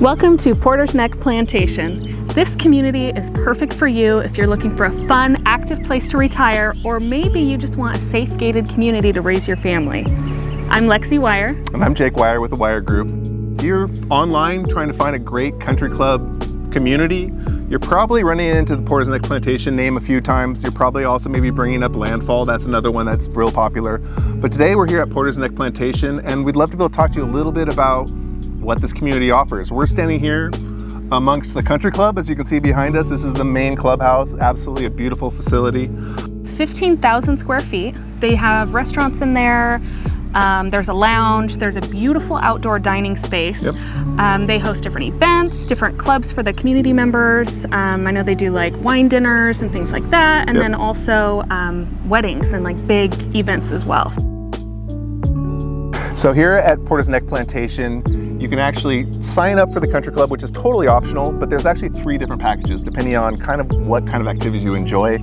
Welcome to Porters Neck Plantation. This community is perfect for you if you're looking for a fun, active place to retire, or maybe you just want a safe, gated community to raise your family. I'm Lexi Wyer. And I'm Jake Wyer with the Wyer Group. If you're online trying to find a great country club community, you're probably running into the Porters Neck Plantation name a few times. You're probably also maybe bringing up Landfall. That's another one that's real popular. But today we're here at Porters Neck Plantation, and we'd love to be able to talk to you a little bit about what this community offers. We're standing here amongst the country club. As you can see behind us, this is the main clubhouse. Absolutely a beautiful facility. It's 15,000 square feet. They have restaurants in there. There's a lounge. There's a beautiful outdoor dining space. Yep. They host different events, different clubs for the community members. I know they do like wine dinners and things like that. And Yep. then also weddings and like big events as well. So here at Porters Neck Plantation, you can actually sign up for the country club, which is totally optional, but there's actually 3 different packages depending on kind of what kind of activities you enjoy.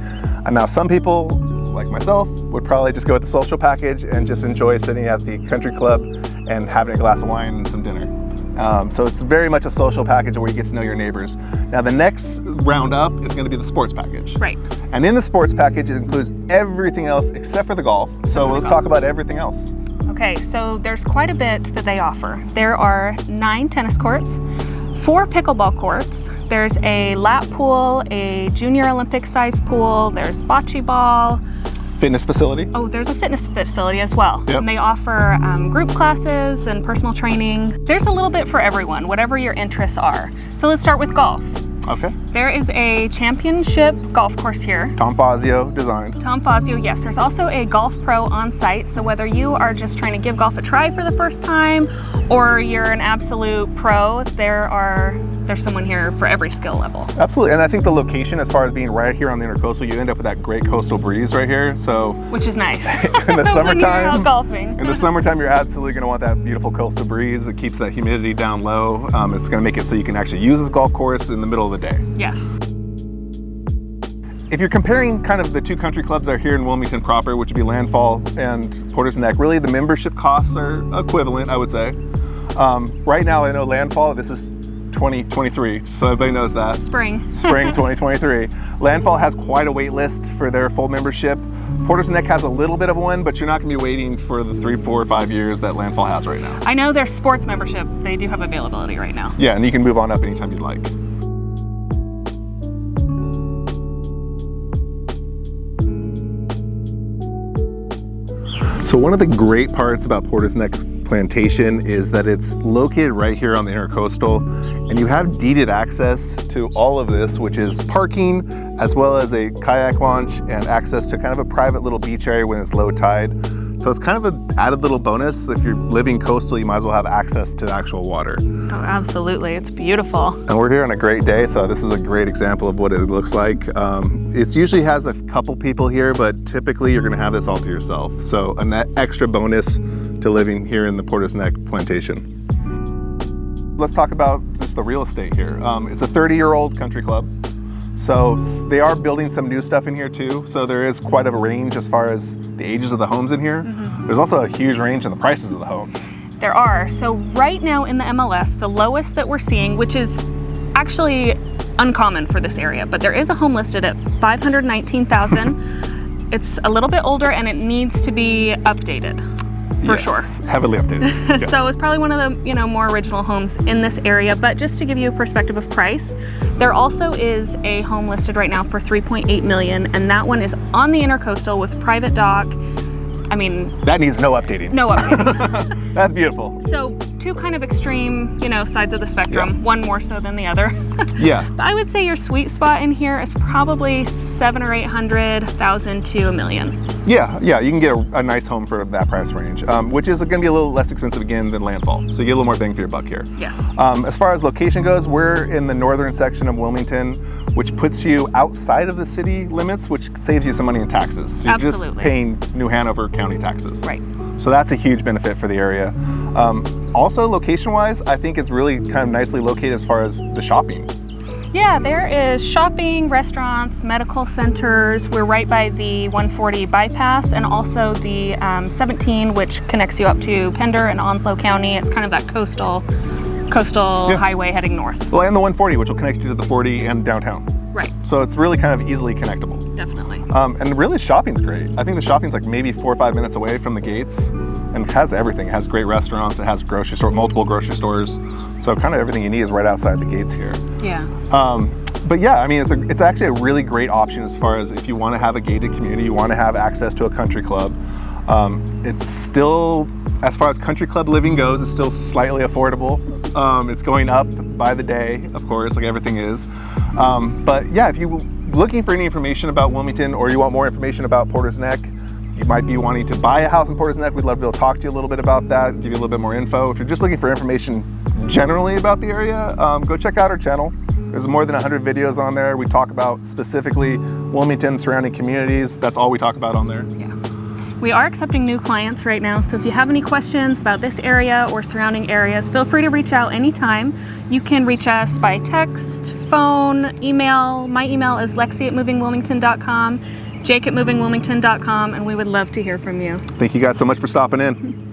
And now some people, like myself, would probably just go with the social package and just enjoy sitting at the country club and having a glass of wine and some dinner. So it's very much a social package where you get to know your neighbors. Now the next round up is going to be the sports package. Right. And in the sports package, it includes everything else except for the golf. So let's talk about everything else. Okay, so there's quite a bit that they offer. There are 9 tennis courts, 4 pickleball courts. There's a lap pool, a junior Olympic size pool. There's bocce ball. Fitness facility. Oh, there's a fitness facility as well. Yep. And they offer group classes and personal training. There's a little bit for everyone, whatever your interests are. So let's start with golf. Okay. There is a championship golf course here. Tom Fazio designed. Tom Fazio, yes. There's also a golf pro on site. So whether you are just trying to give golf a try for the first time or you're an absolute pro, there's someone here for every skill level. Absolutely, and I think the location, as far as being right here on the Intracoastal, you end up with that great coastal breeze right here. So which is nice. in the summertime, when you're out golfing. In the summertime, you're absolutely going to want that beautiful coastal breeze. It keeps that humidity down low. It's going to make it so you can actually use this golf course in the middle of the day. Yes. If you're comparing kind of the 2 country clubs that are here in Wilmington proper, which would be Landfall and Porters Neck, really the membership costs are equivalent, I would say. Right now, I know Landfall, this is 2023, so everybody knows that. Spring 2023. Landfall has quite a wait list for their full membership. Porters Neck has a little bit of one, but you're not going to be waiting for the 3, 4, or 5 years that Landfall has right now. I know their sports membership, they do have availability right now. Yeah, and you can move on up anytime you'd like. So one of the great parts about Porters Neck Plantation is that it's located right here on the Intracoastal, and you have deeded access to all of this, which is parking, as well as a kayak launch and access to kind of a private little beach area when it's low tide. So it's kind of an added little bonus. If you're living coastal, you might as well have access to actual water. Oh, absolutely. It's beautiful. And we're here on a great day, so this is a great example of what it looks like. It usually has a couple people here, but typically you're gonna have this all to yourself. So an extra bonus to living here in the Porters Neck Plantation. Let's talk about just the real estate here. It's a 30-year-old country club. So they are building some new stuff in here too. So there is quite a range as far as the ages of the homes in here. Mm-hmm. There's also a huge range in the prices of the homes. There are. So right now in the MLS, the lowest that we're seeing, which is actually uncommon for this area, but there is a home listed at $519,000. It's a little bit older and it needs to be updated. For sure. Heavily updated. Yes. So it's probably one of the more original homes in this area, but just to give you a perspective of price, there also is a home listed right now for $3.8 million, and that one is on the Intracoastal with private dock. I mean, that needs no updating. No updating. That's beautiful. So 2 kind of extreme, sides of the spectrum, yeah. One more so than the other. Yeah. But I would say your sweet spot in here is probably $700,000 or $800,000 to $1 million. Yeah, you can get a nice home for that price range, which is going to be a little less expensive again than Landfall. So you get a little more bang for your buck here. Yes. As far as location goes, we're in the northern section of Wilmington, which puts you outside of the city limits, which saves you some money in taxes. So you're Absolutely. Just paying New Hanover County taxes. Right. So that's a huge benefit for the area. Also, location-wise, I think it's really kind of nicely located as far as the shopping. Yeah, there is shopping, restaurants, medical centers. We're right by the 140 bypass and also the 17, which connects you up to Pender and Onslow County. It's kind of that coastal coastal highway heading north. Well, and the 140, which will connect you to the 40 and downtown. Right. So it's really kind of easily connectable. Definitely. And really, shopping's great. I think the shopping's like maybe 4 or 5 minutes away from the gates, and it has everything. It has great restaurants. It has multiple grocery stores. So kind of everything you need is right outside the gates here. Yeah. But yeah, I mean, it's actually a really great option as far as if you want to have a gated community, you want to have access to a country club. It's still, as far as country club living goes, it's still slightly affordable. It's going up by the day, of course, like everything is. But yeah, if you're looking for any information about Wilmington, or you want more information about Porters Neck, you might be wanting to buy a house in Porters Neck, we'd love to be able to talk to you a little bit about that, give you a little bit more info. If you're just looking for information generally about the area, go check out our channel. There's more than 100 videos on there. We talk about specifically Wilmington, surrounding communities. That's all we talk about on there. Yeah. We are accepting new clients right now, so if you have any questions about this area or surrounding areas, feel free to reach out anytime. You can reach us by text, phone, email. My email is lexi@movingwilmington.com, jake@movingwilmington.com, and we would love to hear from you. Thank you guys so much for stopping in.